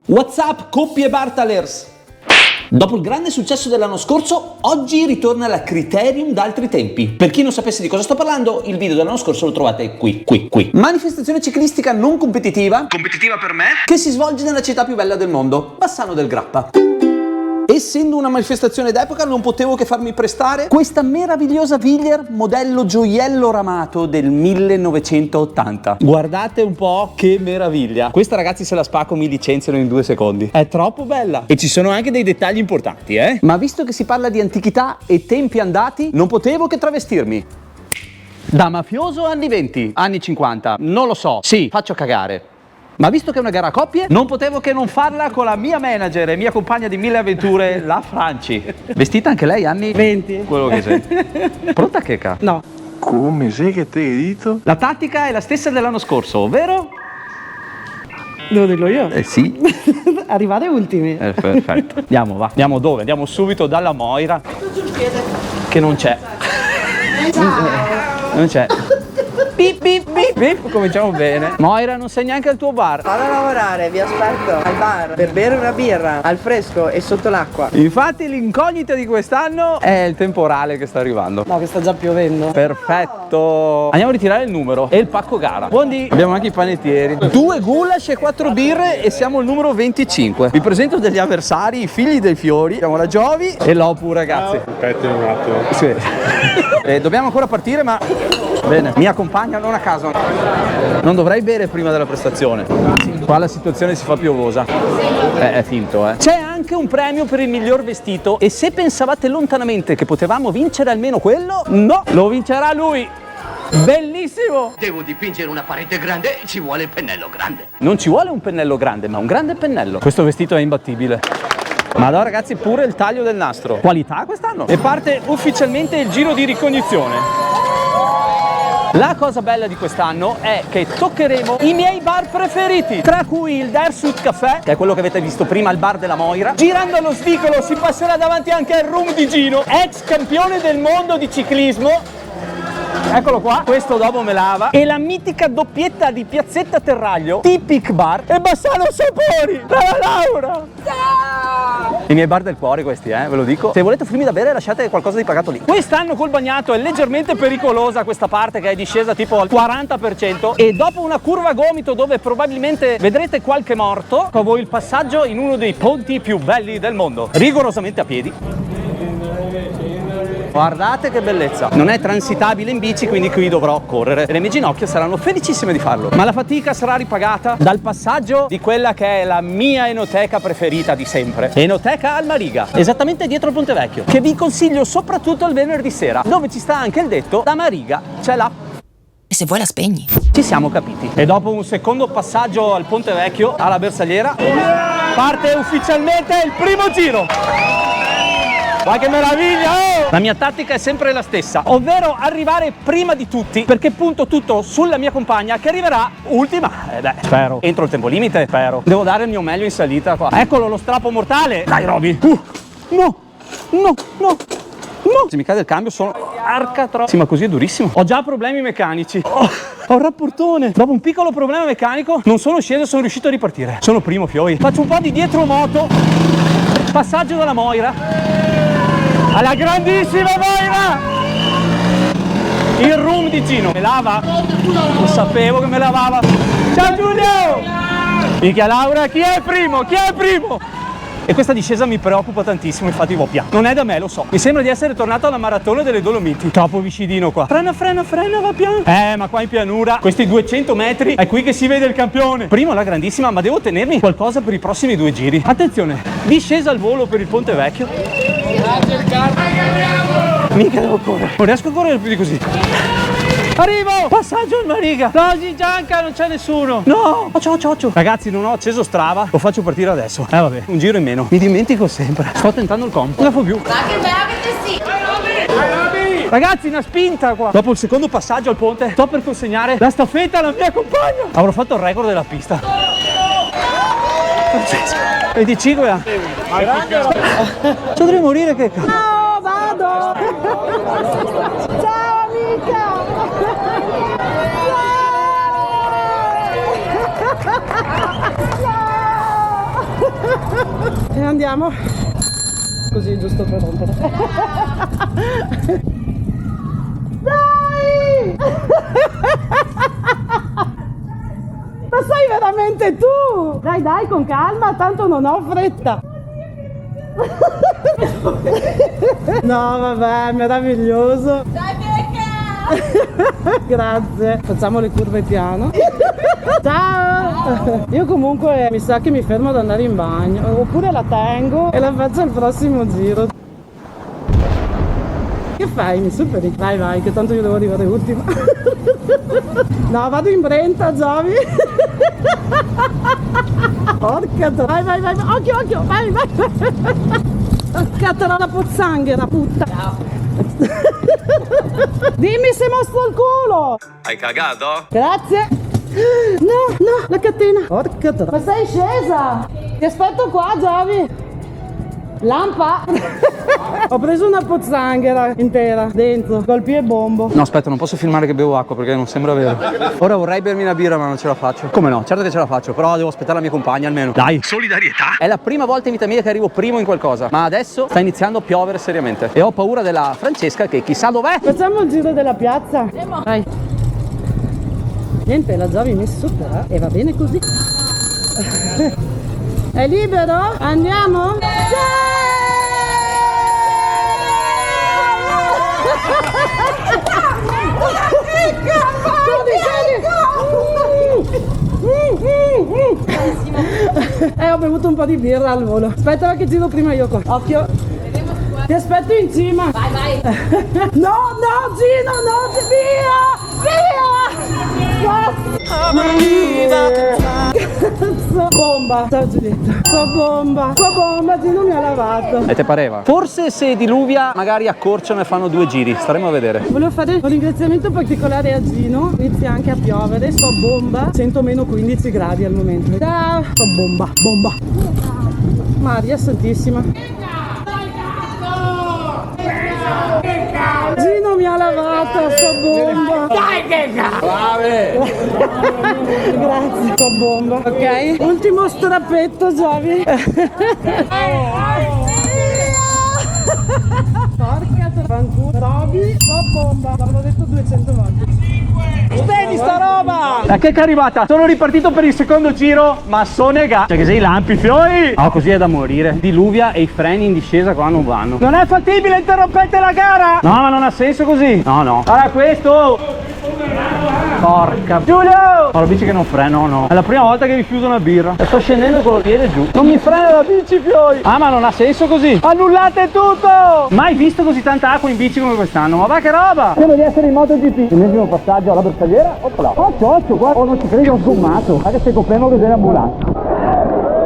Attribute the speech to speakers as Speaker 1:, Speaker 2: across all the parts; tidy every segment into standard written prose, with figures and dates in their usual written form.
Speaker 1: WhatsApp coppie Bartalers. Dopo il grande successo dell'anno scorso, oggi ritorna la Criterium d'altri tempi. Per chi non sapesse di cosa sto parlando, il video dell'anno scorso lo trovate qui. Manifestazione ciclistica non competitiva per me, che si svolge nella città più bella del mondo, Bassano del Grappa. Essendo una manifestazione d'epoca, non potevo che farmi prestare questa meravigliosa Wilier modello gioiello ramato del 1980. Guardate un po' che meraviglia. Questa, ragazzi, se la spacco mi licenziano in 2 secondi. È troppo bella. E ci sono anche dei dettagli importanti, Ma visto che si parla di antichità e tempi andati, non potevo che travestirmi da mafioso anni 20, anni 50, non lo so. Sì, faccio cagare. Ma visto che è una gara a coppie, non potevo che non farla con la mia manager e mia compagna di mille avventure, la Franci. Vestita anche lei anni 20? Quello che sei. Pronta, Checca? No.
Speaker 2: Come sei che te hai detto?
Speaker 1: La tattica è la stessa dell'anno scorso, ovvero?
Speaker 3: Devo dirlo io?
Speaker 1: Sì.
Speaker 3: Arrivare ultimi.
Speaker 1: Perfetto. Andiamo, va. Andiamo dove? Andiamo subito dalla Moira. Che non c'è. Non c'è. Bip bip bip bip, cominciamo bene. Moira, non sei neanche al tuo bar.
Speaker 3: Vado a lavorare, vi aspetto al bar per bere una birra al fresco e sotto l'acqua.
Speaker 1: Infatti l'incognita di quest'anno è il temporale che sta arrivando.
Speaker 3: No, che sta già piovendo.
Speaker 1: Perfetto. Andiamo a ritirare il numero e il pacco gara. Buondì. Abbiamo anche i panettieri. 2 goulash e 4 birre e siamo al numero 25. Vi presento degli avversari, i figli dei fiori. Abbiamo la Giovi e l'Opu, ragazzi.
Speaker 2: Aspetta un attimo.
Speaker 1: Sì. Dobbiamo ancora partire, ma bene. Mi accompagna non a caso. Non dovrei bere prima della prestazione. Qua la situazione si fa piovosa. È finto, C'è anche un premio per il miglior vestito e se pensavate lontanamente che potevamo vincere almeno quello, no, lo vincerà lui. Bellissimo!
Speaker 4: Devo dipingere una parete grande, ci vuole il pennello grande.
Speaker 1: Non ci vuole un pennello grande, ma un grande pennello. Questo vestito è imbattibile. Ma no, ragazzi, pure il taglio del nastro. Qualità quest'anno. E parte ufficialmente il giro di ricognizione. La cosa bella di quest'anno è che toccheremo i miei bar preferiti, tra cui il Dersut Café, che è quello che avete visto prima al bar della Moira. Girando allo Svicolo si passerà davanti anche al Room di Gino, ex campione del mondo di ciclismo. Eccolo qua, questo dopo me lava. E la mitica doppietta di Piazzetta Terraglio, Tipic Bar e Bassano Sapori, dalla Laura. I miei bar del cuore questi, ve lo dico. Se volete offrirmi da bere lasciate qualcosa di pagato lì. Quest'anno col bagnato è leggermente pericolosa questa parte che è discesa tipo al 40% e dopo una curva a gomito dove probabilmente vedrete qualche morto, ecco a voi il passaggio in uno dei ponti più belli del mondo, rigorosamente a piedi. Guardate che bellezza. Non è transitabile in bici, quindi qui dovrò correre e le mie ginocchia saranno felicissime di farlo. Ma la fatica sarà ripagata dal passaggio di quella che è la mia enoteca preferita di sempre. Enoteca Almariga, esattamente dietro il Ponte Vecchio, che vi consiglio soprattutto il venerdì sera, dove ci sta anche il detto "da Mariga c'è la".
Speaker 5: E se vuoi la spegni.
Speaker 1: Ci siamo capiti. E dopo un secondo passaggio al Ponte Vecchio, alla Bersagliera, parte ufficialmente il primo giro. Ma che meraviglia! Oh! La mia tattica è sempre la stessa, ovvero arrivare prima di tutti, perché punto tutto sulla mia compagna che arriverà ultima. Spero. Entro il tempo limite, spero. Devo dare il mio meglio in salita qua. Eccolo lo strappo mortale. Dai, Roby. No. Se mi cade il cambio sono arca troppo. Sì, ma così è durissimo. Ho già problemi meccanici. Ho un rapportone. Dopo un piccolo problema meccanico non sono sceso, sono riuscito a ripartire. Sono primo, fioi. Faccio un po' di dietromoto. Passaggio dalla Moira. Alla grandissima Moira! Il Room di Gino. Me lava? Lo sapevo che me lavava. Ciao Giulio! Minchia Laura, chi è primo? Chi è primo? E questa discesa mi preoccupa tantissimo, infatti va piano. Non è da me, lo so. Mi sembra di essere tornato alla maratona delle Dolomiti. Troppo vicidino qua. Frena, va piano. Ma qua in pianura, questi 200 metri, è qui che si vede il campione. Primo la grandissima, ma devo tenermi qualcosa per i prossimi 2 giri. Attenzione, discesa al volo per il Ponte Vecchio. Mica devo correre. Non riesco a correre più di così. Arrivo! Passaggio al Mariga. Doggi Gianca, non c'è nessuno. No! Occhio. Ragazzi, non ho acceso Strava. Lo faccio partire adesso. Vabbè, un giro in meno. Mi dimentico sempre. Sto tentando il comp. Non la fa più.
Speaker 5: Ma che bello che sì!
Speaker 1: Ragazzi, una spinta qua. Dopo il secondo passaggio al ponte, sto per consegnare la staffetta alla mia compagna. Avrò fatto il record della pista. Pazzesco. 25 anni. Ci dovrei morire, che cazzo.
Speaker 3: No, vado! Ciao amica!
Speaker 6: E andiamo. Così, giusto per rompere. Dai! Ma sei veramente tu? Dai, dai, con calma, tanto non ho fretta. No, vabbè, meraviglioso.
Speaker 5: Dai, becca!
Speaker 6: Grazie. Facciamo le curve piano. Ciao! Io comunque mi sa che mi fermo ad andare in bagno. Oppure la tengo e la faccio al prossimo giro. Che fai? Mi superi? Vai, vai, che tanto io devo arrivare ultima. No, vado in Brenta, Giovi. Porca troia. Vai, vai, vai, occhio, occhio, vai, vai. Scatterò la pozzanghera, putta. Ciao. Dimmi se mostro il culo.
Speaker 4: Hai cagato?
Speaker 6: Grazie. No, no, la catena. Porca troia. Ma sei scesa? Ti aspetto qua, Giovi. Lampa. Ho preso una pozzanghera intera dentro col piede bombo.
Speaker 7: No, aspetta, non posso filmare che bevo acqua perché non sembra vero. Ora vorrei bermi una birra ma non ce la faccio. Come no? Certo che ce la faccio, però devo aspettare la mia compagna almeno. Dai.
Speaker 4: Solidarietà.
Speaker 7: È la prima volta in vita mia che arrivo primo in qualcosa, ma adesso sta iniziando a piovere seriamente e ho paura della Francesca che chissà dov'è.
Speaker 6: Facciamo il giro della piazza. Vai. Niente, la Giovi mi supera e va bene così. È libero? Andiamo? Ho bevuto un po' di birra al volo. Aspetta che giro prima io qua. Occhio. Ti aspetto in cima.
Speaker 5: Vai, vai.
Speaker 6: No, no, Gino, no, via! Cazzo, bomba. Ciao Giulietta. So bomba, Gino mi ha lavato.
Speaker 7: E te pareva? Forse se diluvia magari accorciano e fanno 2 giri, staremo a vedere.
Speaker 6: Volevo fare un ringraziamento particolare a Gino. Inizia anche a piovere, sto bomba. Sento meno 15 gradi al momento. Ciao. Sto bomba, bomba. Maria Santissima. Gino mi ha lavato, sto bomba. Dai che Grazie, sto bomba. Ok, ultimo strappetto, Giovi. Porca fanculo. Roby, sto bomba. L'avrò detto 200 volte. Spegni sta roba!
Speaker 7: La che è arrivata? Sono ripartito per il secondo giro, ma sono negato. Cioè che sei lampi, fiori! Oh, così è da morire. Diluvia e i freni in discesa qua non vanno. Non è fattibile, interrompete la gara! No, ma non ha senso così. No, no. Guarda questo! Porca Giulio! Ho la bici che non frena, no. È la prima volta che rifiuto una birra. E sto scendendo con il piede giù. Non mi frena la bici, fiori! Ah, ma non ha senso così! Annullate tutto! Mai visto così tanta acqua in bici come quest'anno? Ma va che roba! Sembra di essere in MotoGP. L'ennesimo passaggio alla bersagliera. Opla. Occhio, guarda. Oh, non ci credi, ho sgommato. Guarda che stai coprendo le ambulanze.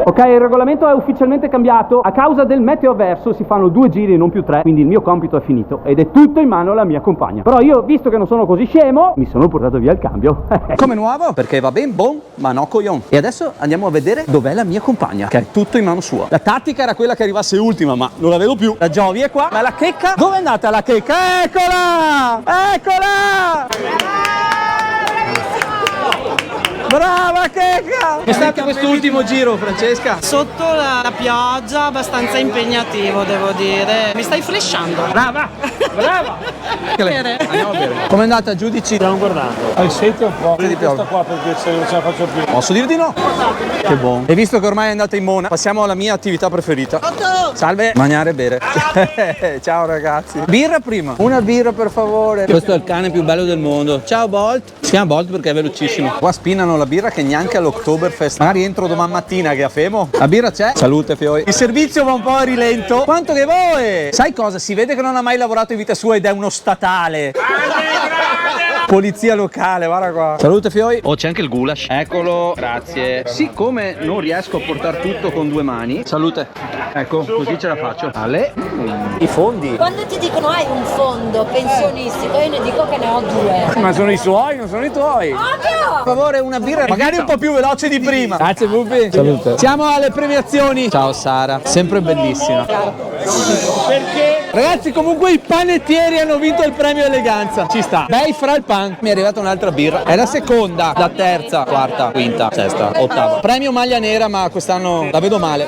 Speaker 7: Ok, il regolamento è ufficialmente cambiato. A causa del meteo avverso si fanno 2 giri e non più 3, quindi il mio compito è finito ed è tutto in mano alla mia compagna. Però io, visto che non sono così scemo, mi sono portato via il cambio. Come nuovo, perché va ben bon, ma no coglion. E adesso andiamo a vedere dov'è la mia compagna, che è tutto in mano sua. La tattica era quella che arrivasse ultima, ma non la vedo più. La Giovi è qua, ma la checca? Dove è andata la checca? Eccola! Eccola! Brava checca! È stato questo ultimo giro, Francesca?
Speaker 6: Sotto la pioggia, abbastanza impegnativo, devo dire. Mi stai flashando.
Speaker 7: Brava! Brava! Andiamo a bere. Com'è andata, giudici?
Speaker 2: Stiamo guardando. Hai sete un po'?
Speaker 7: Di
Speaker 2: Questa qua perché se non ce la faccio più.
Speaker 7: Posso dire di no? Che buono. E visto che ormai è andata in mona, passiamo alla mia attività preferita. Salve! Mangiare e bere. Ciao ragazzi. Birra prima. Una birra per favore. Questo è il cane più bello del mondo. Ciao Bolt. Si chiama Bolt perché è velocissimo. Qua spinano la birra che neanche all'Oktoberfest. Magari entro domani mattina che a Femo. La birra c'è? Salute fioi. Il servizio va un po' a rilento. Quanto che vuoi? Sai cosa? Si vede che non ha mai lavorato in vita sua ed è uno statale. Polizia locale, guarda qua. Salute fioi. Oh, c'è anche il goulash. Eccolo, grazie. Siccome non riesco a portare tutto con 2 mani. Salute. Ecco, così ce la faccio. Ale. I fondi.
Speaker 5: Quando ti dicono hai un fondo pensionistico, io ne dico che ne ho 2.
Speaker 7: Ma sono i suoi, non sono i tuoi.
Speaker 5: Ovvio!
Speaker 7: Per favore, una birra magari un po' più veloce di prima. Grazie Bubi. Salute. Siamo alle premiazioni. Ciao Sara, sempre bellissima. Perché? Ragazzi, comunque i panettieri hanno vinto il premio eleganza. Ci sta. Bei fra il pane.
Speaker 1: Tan. Mi è arrivata un'altra birra. È la seconda, la terza, quarta, quinta, sesta, ottava. Premio maglia nera, ma quest'anno la vedo male.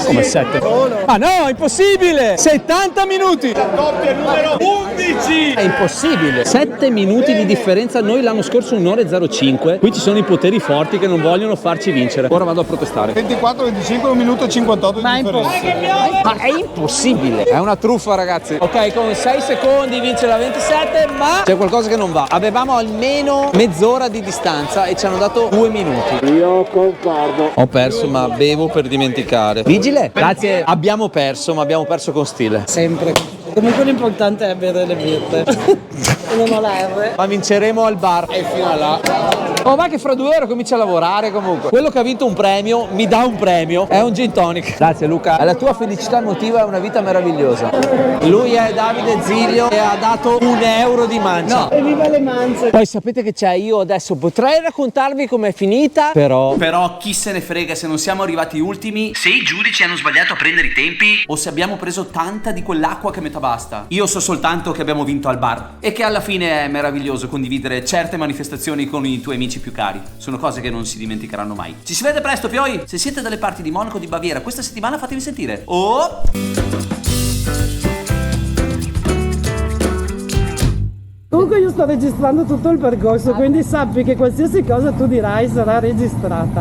Speaker 1: Come 7? Ah no, è impossibile! 70 minuti! La doppia numero 11! È impossibile! 7 minuti di differenza, noi l'anno scorso 1 ora e 05. Qui ci sono i poteri forti che non vogliono farci vincere. Ora vado a protestare.
Speaker 2: 24, 25, 1 minuto e 58 di differenza.
Speaker 1: Ma è impossibile! È una truffa, ragazzi. Ok, con 6 secondi vince la 27, ma c'è qualcosa che non va. Avevamo almeno mezz'ora di distanza e ci hanno dato 2 minuti.
Speaker 2: Io concordo.
Speaker 1: Ho perso, ma bevo per dimenticare. Vigile? Grazie. Abbiamo perso, ma abbiamo perso con stile.
Speaker 6: Sempre. Comunque l'importante è bere le birre. Non ho la R.
Speaker 1: Ma vinceremo al bar. E fino a là. Oh, ma che fra 2 ore comincia a lavorare comunque. Quello che ha vinto un premio mi dà un premio. È un gin tonic. Grazie Luca. La tua felicità emotiva è una vita meravigliosa. Lui è Davide Zilio e ha dato 1 euro di mancia.
Speaker 6: E viva le mance.
Speaker 1: Poi sapete che c'è, io adesso potrei raccontarvi com'è finita, però chi se ne frega se non siamo arrivati ultimi,
Speaker 4: Se i giudici hanno sbagliato a prendere i tempi,
Speaker 1: o se abbiamo preso tanta di quell'acqua che metà basta. Io so soltanto che abbiamo vinto al bar e che alla fine è meraviglioso condividere certe manifestazioni con i tuoi amici più cari. Sono cose che non si dimenticheranno mai. Ci si vede presto, Pioi! Se siete dalle parti di Monaco, di Baviera questa settimana, fatemi sentire. Oh!
Speaker 6: Comunque io sto registrando tutto il percorso, quindi sappi che qualsiasi cosa tu dirai sarà registrata.